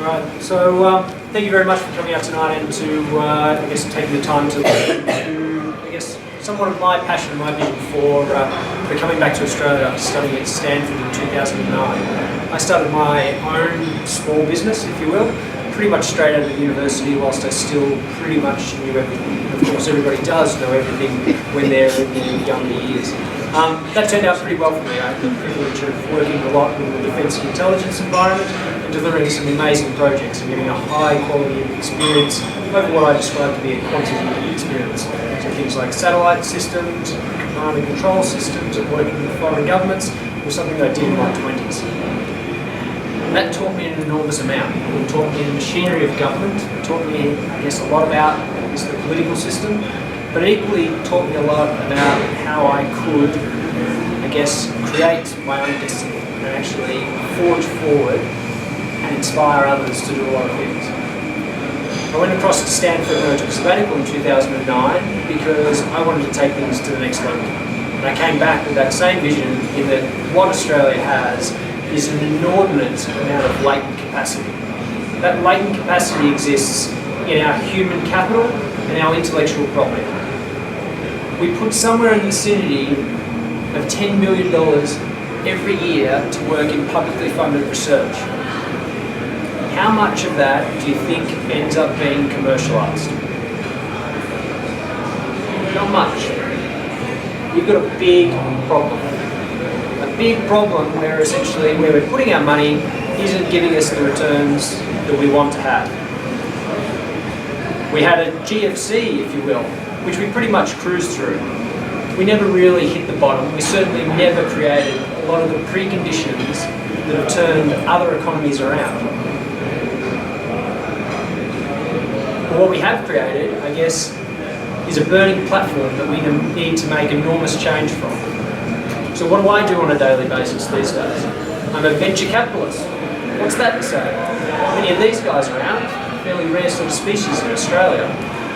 Alright, so thank you very much for coming out tonight and to, I guess, taking the time to listen to, I guess, somewhat of my passion, my vision for coming back to Australia after studying at Stanford in 2009. I started my own small business, if you will, pretty much straight out of university, whilst I still pretty much knew everything. Of course, everybody does know everything when they're in their younger years. That turned out pretty well for me. I had the privilege of working a lot in the defence and intelligence environment and delivering some amazing projects and getting a high quality of experience over what I describe to be a quantity of experience. So things like satellite systems, command and control systems, and working with foreign governments was something that I did in my 20s. And that taught me an enormous amount. It taught me the machinery of government. It taught me, I guess, a lot about the political system. But it equally taught me a lot about how I could, I guess, create my own destiny and actually forge forward and inspire others to do a lot of things. I went across to Stanford and took a sabbatical in 2009 because I wanted to take things to the next level. And I came back with that same vision in that what Australia has is an inordinate amount of latent capacity. That latent capacity exists in our human capital and our intellectual property. We put somewhere in the vicinity of $10 billion every year to work in publicly funded research. How much of that do you think ends up being commercialised? Not much. We've got a big problem. A big problem where essentially where we're putting our money isn't giving us the returns that we want to have. We had a GFC, if you will, which we pretty much cruised through. We never really hit the bottom. We certainly never created a lot of the preconditions that have turned other economies around. But what we have created, I guess, is a burning platform that we need to make enormous change from. So what do I do on a daily basis these days? I'm a venture capitalist. What's that to say? Many of these guys around, fairly rare sort of species in Australia.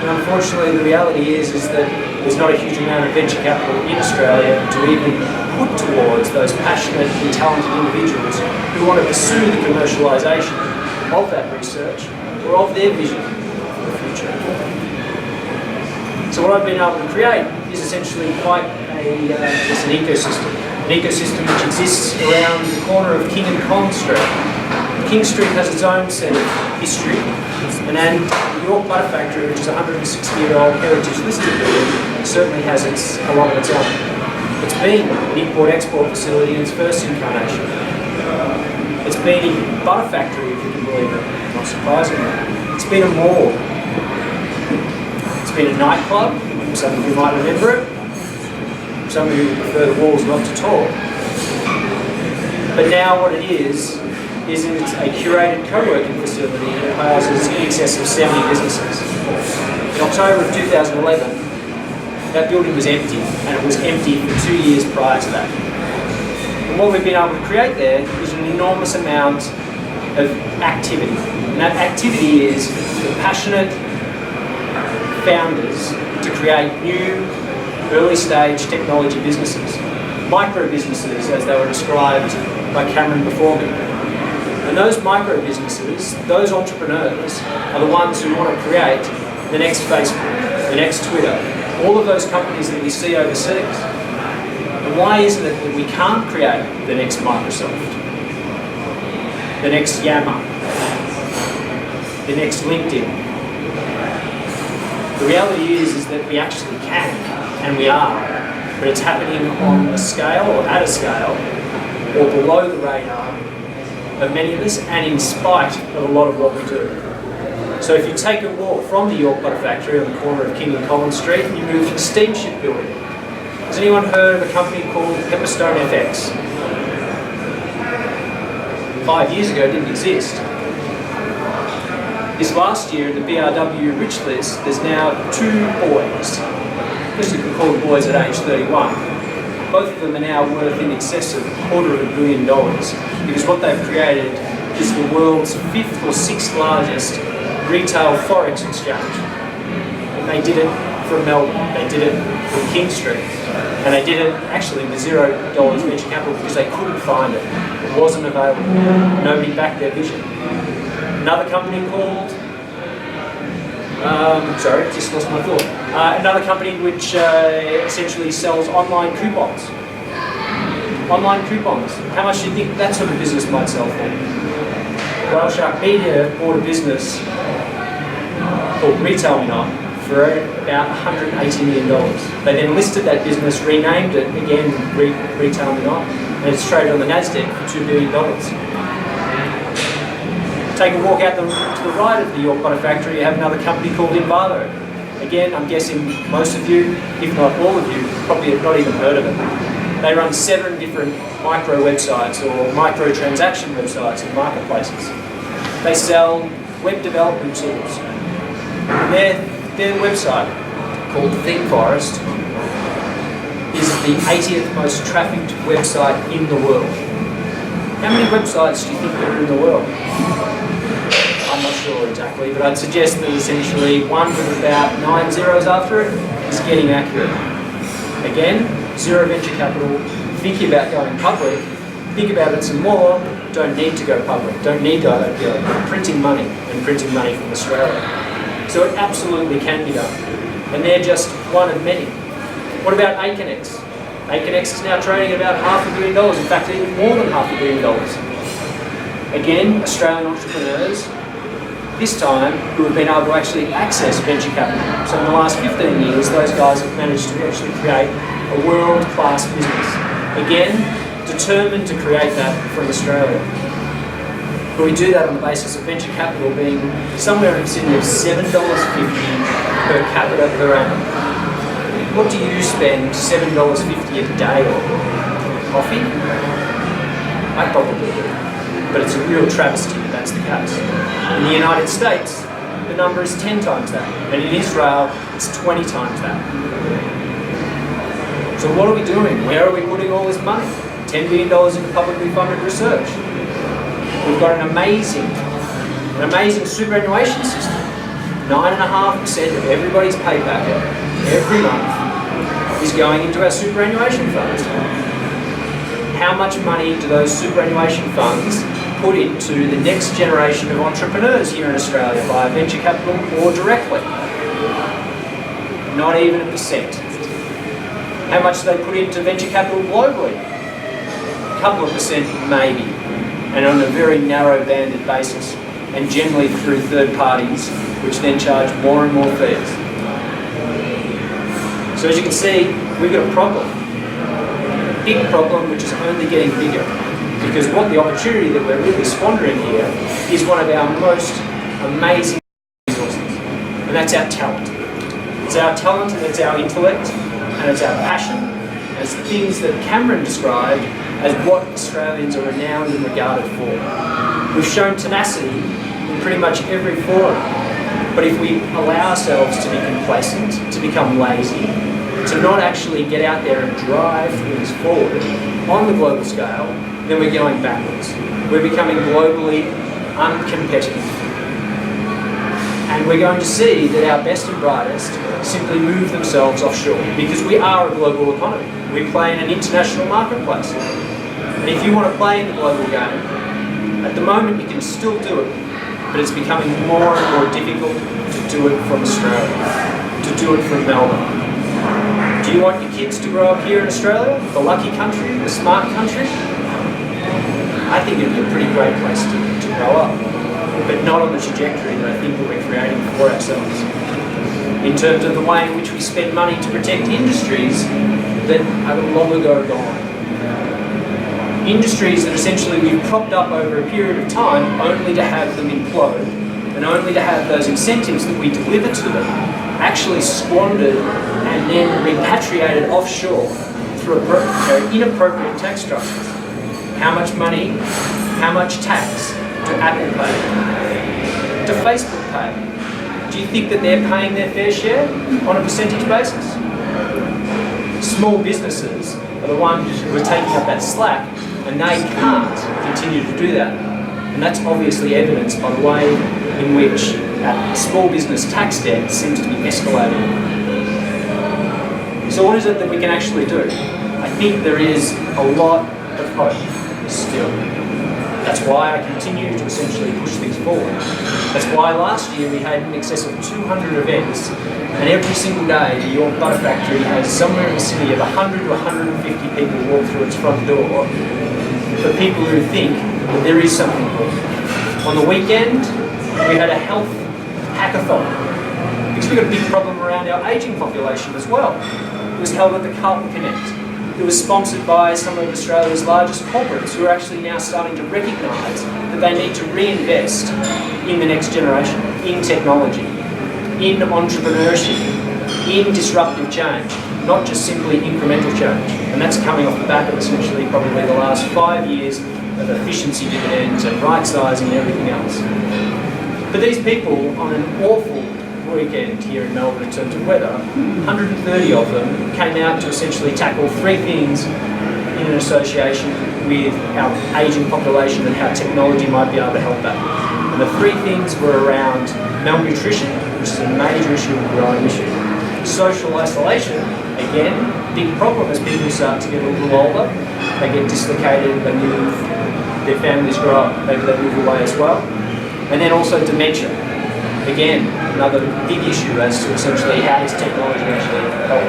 And unfortunately, the reality is that there's not a huge amount of venture capital in Australia to even put towards those passionate and talented individuals who want to pursue the commercialisation of that research or of their vision for the future. So what I've been able to create is essentially quite an ecosystem which exists around the corner of King and Con Street. King Street has its own set of history, and the York Butter Factory, which is a 160-year-old heritage listed building, certainly has a lot of its own. It's been an import-export facility in its first incarnation. It's been a butter factory, if you can believe it, not surprisingly. It's been a mall. It's been a nightclub, some of you might remember it. Some of you would prefer the walls not to talk. But now what it is it's a curated co-working facility that houses in excess of 70 businesses. In October of 2011, that building was empty, and it was empty for 2 years prior to that. And what we've been able to create there is an enormous amount of activity. And that activity is the passionate founders to create new, early-stage technology businesses. Micro-businesses, as they were described by Cameron before me. And those micro-businesses, those entrepreneurs, are the ones who want to create the next Facebook, the next Twitter, all of those companies that we see overseas. And why isn't it that we can't create the next Microsoft, the next Yammer, the next LinkedIn? The reality is that we actually can, and we are, but it's happening on a scale, or at a scale, or below the radar of many of us, and in spite of a lot of what we do. So if you take a walk from the York Butter Factory on the corner of King and Collins Street, and you move to the steamship building. Has anyone heard of a company called Pepperstone FX? 5 years ago, it didn't exist. This last year, in the BRW Rich List, there's now 2 boys. I guess you can call them boys at age 31. Both of them are now worth in excess of $250 million because what they've created is the world's 5th or 6th largest retail forex exchange. And they did it from Melbourne, they did it from King Street, and they did it actually with $0 venture capital because they couldn't find it. It wasn't available. Nobody backed their vision. Another company called, sorry, just lost my thought. Another company which essentially sells online coupons. Online coupons. How much do you think that sort of business might sell for? Well, Shark Media bought a business called Retail Me Not for about $180 million. They then listed that business, renamed it again, Retail Me Not, and it's traded on the NASDAQ for $2 billion. Take a walk out to the right of the York Butter Factory, you have another company called Envalo. Again, I'm guessing most of you, if not all of you, probably have not even heard of it. They run 7 different micro websites or micro transaction websites and marketplaces. They sell web development tools. Their website, called ThemeForest, is the 80th most trafficked website in the world. How many websites do you think there are in the world? I'm not sure exactly, but I'd suggest that essentially one with about 9 zeros after it is getting accurate. Again, zero venture capital, thinking about going public, think about it some more, don't need to go public, don't need to IPO, printing money from Australia. So it absolutely can be done. And they're just one of many. What about Aconex? Aconex is now trading about $500 million, in fact even more than $500 million. Again, Australian entrepreneurs, this time, who have been able to actually access venture capital. So in the last 15 years, those guys have managed to actually create a world-class business. Again, determined to create that from Australia. But we do that on the basis of venture capital being somewhere in the vicinity of $7.50 per capita per annum. What do you spend $7.50 a day on? Coffee? I probably do. But it's a real travesty that that's the case. In the United States, the number is 10 times that. And in Israel, it's 20 times that. So what are we doing? Where are we putting all this money? $10 billion into publicly funded research. We've got an amazing superannuation system. 9.5% of everybody's pay packet every month is going into our superannuation funds. How much money do those superannuation funds put into the next generation of entrepreneurs here in Australia via venture capital or directly? Not even a percent. How much do they put into venture capital globally? A couple of percent maybe, and on a very narrow banded basis, and generally through third parties, which then charge more and more fees. So as you can see, we've got a problem. Big problem which is only getting bigger, because what the opportunity that we're really squandering here is one of our most amazing resources, and that's our talent. It's our talent and it's our intellect and it's our passion, and it's the things that Cameron described as what Australians are renowned and regarded for. We've shown tenacity in pretty much every forum, but if we allow ourselves to be complacent, to become lazy, to not actually get out there and drive things forward on the global scale, then we're going backwards. We're becoming globally uncompetitive. And we're going to see that our best and brightest simply move themselves offshore, because we are a global economy. We play in an international marketplace. And if you want to play in the global game, at the moment you can still do it, but it's becoming more and more difficult to do it from Australia, to do it from Melbourne. Do you want your kids to grow up here in Australia, the lucky country, the smart country? I think it'd be a pretty great place to grow up, but not on the trajectory that I think that we're creating for ourselves. In terms of the way in which we spend money to protect industries that are long ago gone. Industries that essentially we've propped up over a period of time only to have them implode, and only to have those incentives that we deliver to them actually squandered and then repatriated offshore through inappropriate tax structures. How much money, how much tax do Apple pay? Do Facebook pay? Do you think that they're paying their fair share on a percentage basis? Small businesses are the ones who are taking up that slack, and they can't continue to do that. And that's obviously evidenced by the way in which small business tax debt seems to be escalating. So what is it that we can actually do? I think there is a lot of hope still. That's why I continue to essentially push things forward. That's why last year we had in excess of 200 events, and every single day the York Butter Factory has somewhere in the city of 100 to 150 people walk through its front door for people who think that there is something more. On the weekend, we had a health hackathon, because we've got a big problem around our ageing population as well. It was held at the Carlton Connect. It was sponsored by some of Australia's largest corporates who are actually now starting to recognise that they need to reinvest in the next generation, in technology, in entrepreneurship, in disruptive change, not just simply incremental change. And that's coming off the back of essentially probably the last 5 years of efficiency dividends and right-sizing and everything else. But these people, on an awful weekend here in Melbourne in terms of weather, 130 of them came out to essentially tackle 3 things in an association with our ageing population and how technology might be able to help that. And the 3 things were around malnutrition, which is a major issue and growing issue. Social isolation, again, big problem as people start to get a little older. They get dislocated, they move, their families grow up, maybe they move away as well. And then also dementia. Again, another big issue as to essentially how does technology actually help.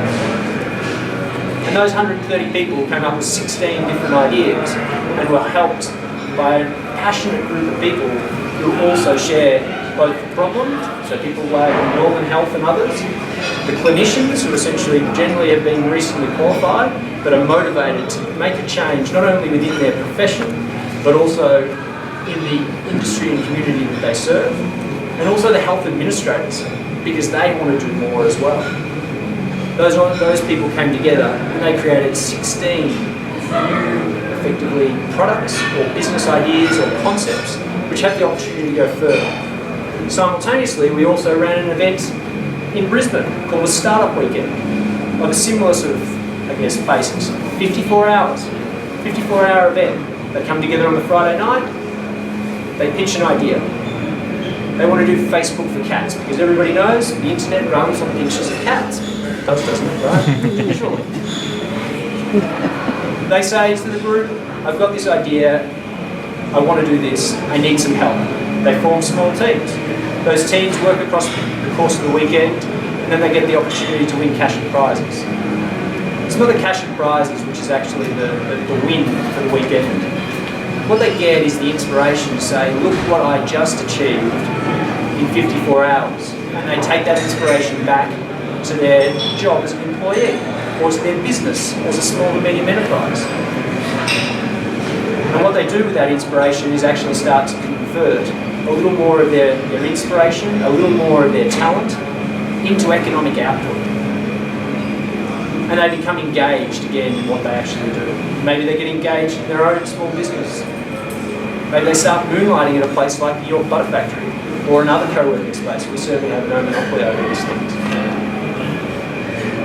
And those 130 people came up with 16 different ideas and were helped by a passionate group of people who also share both the problem, so people like Northern Health and others, the clinicians who essentially generally have been recently qualified but are motivated to make a change not only within their profession but also in the industry and community that they serve, and also the health administrators, because they want to do more as well. Those people came together and they created 16 new, effectively, products or business ideas or concepts which have the opportunity to go further. Simultaneously, we also ran an event in Brisbane called the Startup Weekend, of a similar sort of, I guess, basis. 54 hours, 54-hour event. They come together on the Friday night, they pitch an idea. They want to do Facebook for cats, because everybody knows the internet runs on pictures of cats. It doesn't it, right? Surely. They say to the group, I've got this idea, I want to do this, I need some help. They form small teams. Those teams work across the course of the weekend, and then they get the opportunity to win cash and prizes. It's not the cash and prizes which is actually the win for the weekend. What they get is the inspiration to say, look what I just achieved in 54 hours. And they take that inspiration back to their job as an employee or to their business as a small and medium enterprise. And what they do with that inspiration is actually start to convert a little more of their inspiration, a little more of their talent into economic output. And they become engaged again in what they actually do. Maybe they get engaged in their own small business. Maybe they start moonlighting at a place like the York Butter Factory or another co-working space. We certainly have no monopoly over these things.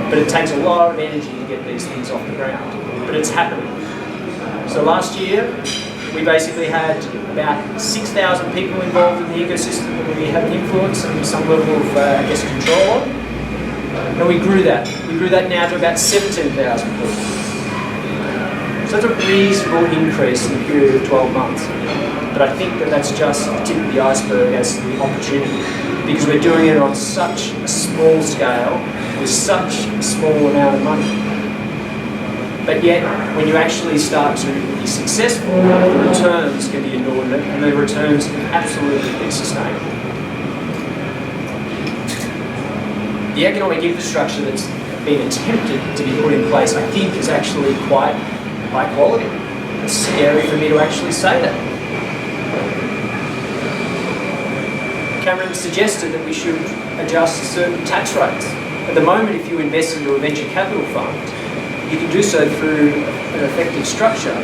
But it takes a lot of energy to get these things off the ground. But it's happening. So last year, we basically had about 6,000 people involved in the ecosystem that we have an influence and some level of, I guess, control on. And we grew that. We grew that now to about 17,000 people. So that's a reasonable increase in a period of 12 months. But I think that that's just the tip of the iceberg as to the opportunity, because we're doing it on such a small scale with such a small amount of money. But yet, when you actually start to be successful, the returns can be inordinate, and the returns can absolutely be sustainable. The economic infrastructure that's been attempted to be put in place, I think, is actually quite high quality. It's scary for me to actually say that. Cameron suggested that we should adjust certain tax rates. At the moment, if you invest into a venture capital fund, you can do so through an effective structure,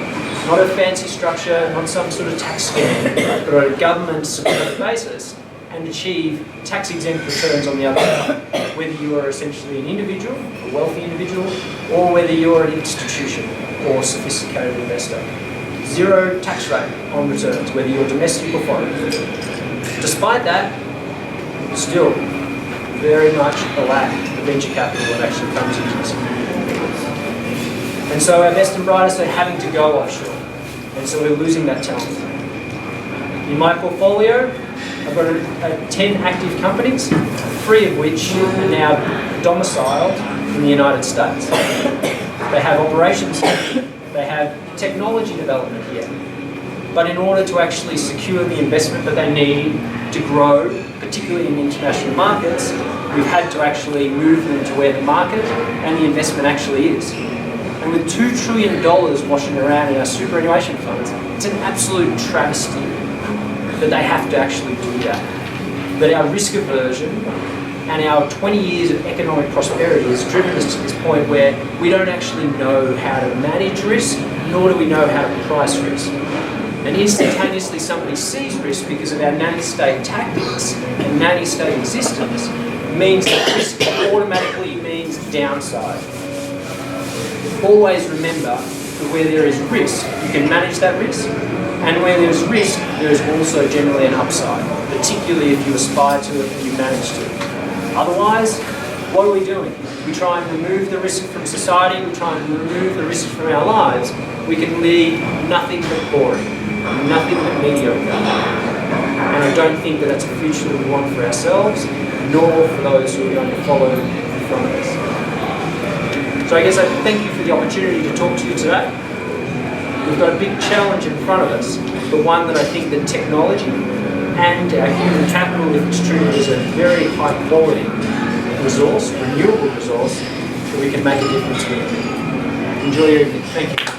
not a fancy structure, not some sort of tax scheme, but on a government-supported basis, and achieve tax-exempt returns on the other side, whether you are essentially an individual, a wealthy individual, or whether you're an institution or sophisticated investor. Zero tax rate on returns, whether you're domestic or foreign. Despite that, still very much a lack of venture capital that actually comes into this community. And so our best and brightest are having to go offshore, and so we're losing that talent. In my portfolio, I've got 10 active companies, 3 of which are now domiciled in the United States. They have operations here, they have technology development here. But in order to actually secure the investment that they need to grow, particularly in international markets, we've had to actually move them to where the market and the investment actually is. And with $2 trillion washing around in our superannuation funds, it's an absolute travesty that they have to actually do that. But our risk aversion and our 20 years of economic prosperity has driven us to this point where we don't actually know how to manage risk, nor do we know how to price risk. And instantaneously somebody sees risk because of our nanny-state tactics and nanny-state existence means that risk automatically means downside. Always remember that where there is risk, you can manage that risk, and where there is risk, there is also generally an upside, particularly if you aspire to it and you manage to. Otherwise, what are we doing? We try and remove the risk from society, we try and remove the risk from our lives, we can lead nothing but boring, nothing but mediocre. And I don't think that that's a future that we want for ourselves, nor for those who are going to follow from us. So I guess I thank you for the opportunity to talk to you today. We've got a big challenge in front of us, but one that I think that technology and our human capital, if it's treated as a very high quality resource, renewable resource, that we can make a difference with. Enjoy your evening. Thank you.